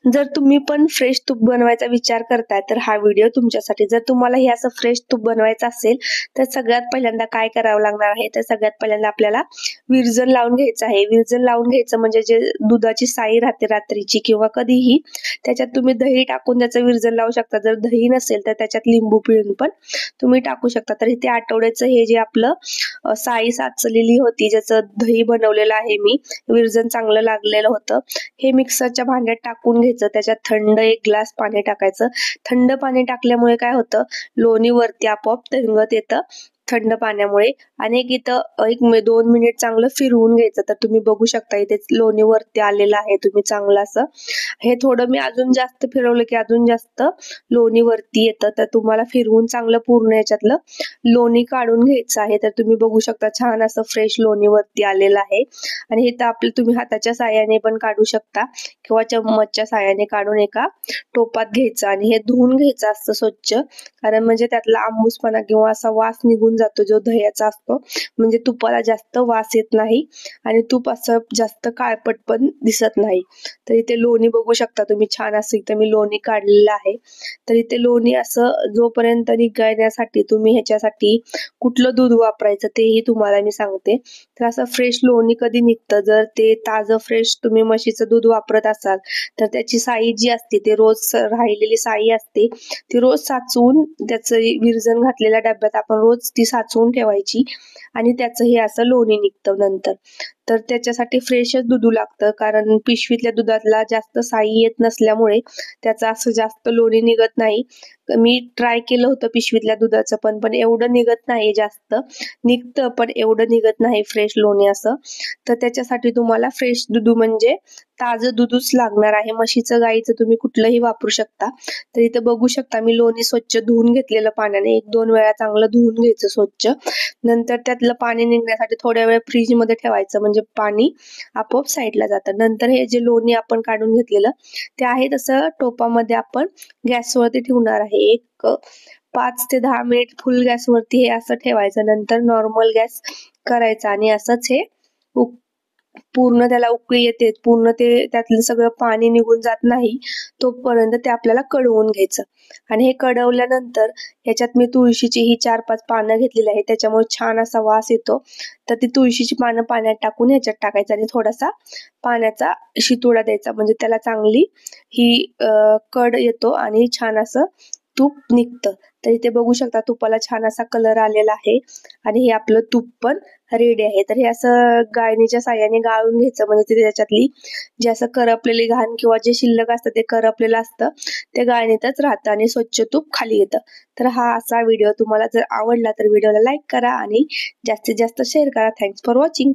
जर तुम्ही पण फ्रेश तूप बनवायचा विचार करताय तर हा व्हिडिओ तुमच्यासाठी। जर तुम्हाला हे असं फ्रेश तूप बनवायचं असेल तर सगळ्यात पहिल्यांदा काय करावं लागणार आहे, तर सगळ्यात पहिल्यांदा आपल्याला विरजण लावून घ्यायचं आहे। विरजण लावून घ्यायचं म्हणजे जे दुधाची साई राहते रात्रीची किंवा कधीही, त्याच्यात तुम्ही दही टाकून त्याचं विरजण लावू शकता। जर दही नसेल तर त्याच्यात लिंबू पिळून पण तुम्ही टाकू शकता। तर इथे आठवड्याचं हे जे आपलं साई साचलेली होती, ज्याचं दही बनवलेलं आहे मी, विरजण चांगलं लागलेलं होतं, हे मिक्सरच्या भांड्यात टाकून घ्यायचं। त्याच्यात थंड 1 ग्लास पाणी टाकायचं। थंड पाणी टाकल्यामुळे काय होतं, लोणी वरती आपोआप तरंगत येतं थंड पाण्यामुळे। आणि इथं 2 मिनिट चांगलं फिरवून घ्यायचं। तर तुम्ही बघू शकता इथे लोणी वरती आलेलं आहे, तुम्ही चांगलं असं हे थोडं मी अजून जास्त फिरवलं की अजून जास्त लोणी वरती येतं। तर तुम्हाला फिरवून चांगलं पूर्ण याच्यातलं लोणी काढून घ्यायचं आहे। तर तुम्ही बघू शकता छान असं फ्रेश लोणी वरती आलेलं आहे। आणि हे तर आपलं तुम्ही हाताच्या साहाय्याने पण काढू शकता किंवा चम्मचच्या साहाय्याने काढून एका टोपात घ्यायचं आणि हे धुवून घ्यायचं असतं स्वच्छ, कारण म्हणजे त्यातला आंबूसपणा किंवा असा वास निघून जातो जो दह्याचा असतो, म्हणजे तुपाला जास्त वास येत नाही आणि तूप असं जास्त काळपट पण दिसत नाही। तर इथे लोणी बघू शकता तुम्ही छान असं इथे मी लोणी काढलेलं आहे। तर इथे लोणी असं जोपर्यंत निघण्यासाठी तुम्ही ह्याच्यासाठी कुठलं दूध वापरायचं तेही तुम्हाला मी सांगते। तर असं फ्रेश लोणी कधी निघतं, जर ते ताजं फ्रेश तुम्ही म्हशीचं दूध वापरत असाल तर त्याची साई जी असते, ते रोज राहिलेली साई असते ती रोज साचवून त्याचं विरजण घातलेल्या डब्यात आपण रोज ती साचवून ठेवायची आणि त्याचं हे असं लोणी निघतं नंतर। तर त्याच्यासाठी फ्रेशच दूध लागतं, कारण पिशवीतल्या दुधातला जास्त साई येत नसल्यामुळे त्याचं असं जास्त लोणी निघत नाही। मी ट्राय केलं होतं पिशवीतल्या दुधाचं पण एवढं निघत नाही, जास्त निघतं पण एवढं निघत नाही फ्रेश लोणी असं। तर त्याच्यासाठी तुम्हाला फ्रेश दूध म्हणजे ताजं दूधच लागणार आहे। म्हशीचं गाईचं तुम्ही कुठलंही वापरू शकता। तर इथं बघू शकता मी लोणी स्वच्छ धुवून घेतलेलं पाण्याने, 1-2 वेळा चांगलं धुवून घ्यायचं स्वच्छ। नंतर त्यातलं पाणी निघण्यासाठी थोड्या वेळ फ्रीज मध्ये ठेवायचं, म्हणजे पाणी आपोआप साईडला जातं। नंतर हे जे लोणी आपण काढून घेतलेलं ते आहे तसं टोपामध्ये आपण गॅसवरती ठेवणार आहे। 5 ते 10 मिनिट फुल गॅसवरती हे असं ठेवायचं, नंतर नॉर्मल गॅस करायचा आणि असंच हे पूर्ण त्याला उकळी येते, पूर्ण ते त्यातलं सगळं पाणी निघून जात नाही तोपर्यंत ते आपल्याला कढवून घ्यायचं। आणि हे कढवल्यानंतर ह्याच्यात मी तुळशीची ही 4-5 पानं घेतलेली आहे, त्याच्यामुळे छान असा वास येतो। तर ती तुळशीची पानं पाण्यात टाकून ह्याच्यात टाकायचं आणि थोडासा पाण्याचा शितोडा द्यायचा, म्हणजे त्याला चांगली ही कड येतो आणि छान असं तूप निघतं। तर इथे बघू शकता तुपाला छान असा कलर आलेला आहे आणि हे आपलं तूप पण रेडी आहे। तर हे असं गाळणीच्या साहाय्याने गाळून घ्यायचं, म्हणजे त्याच्यातली जे असं करपलेली घाण किंवा जे शिल्लक असतं ते करपलेलं असतं ते गाळणीतच राहतं आणि स्वच्छ तूप खाली येतं। तर हा असा व्हिडिओ तुम्हाला जर आवडला तर व्हिडिओला लाईक करा आणि जास्तीत जास्त शेअर करा। Thanks for watching.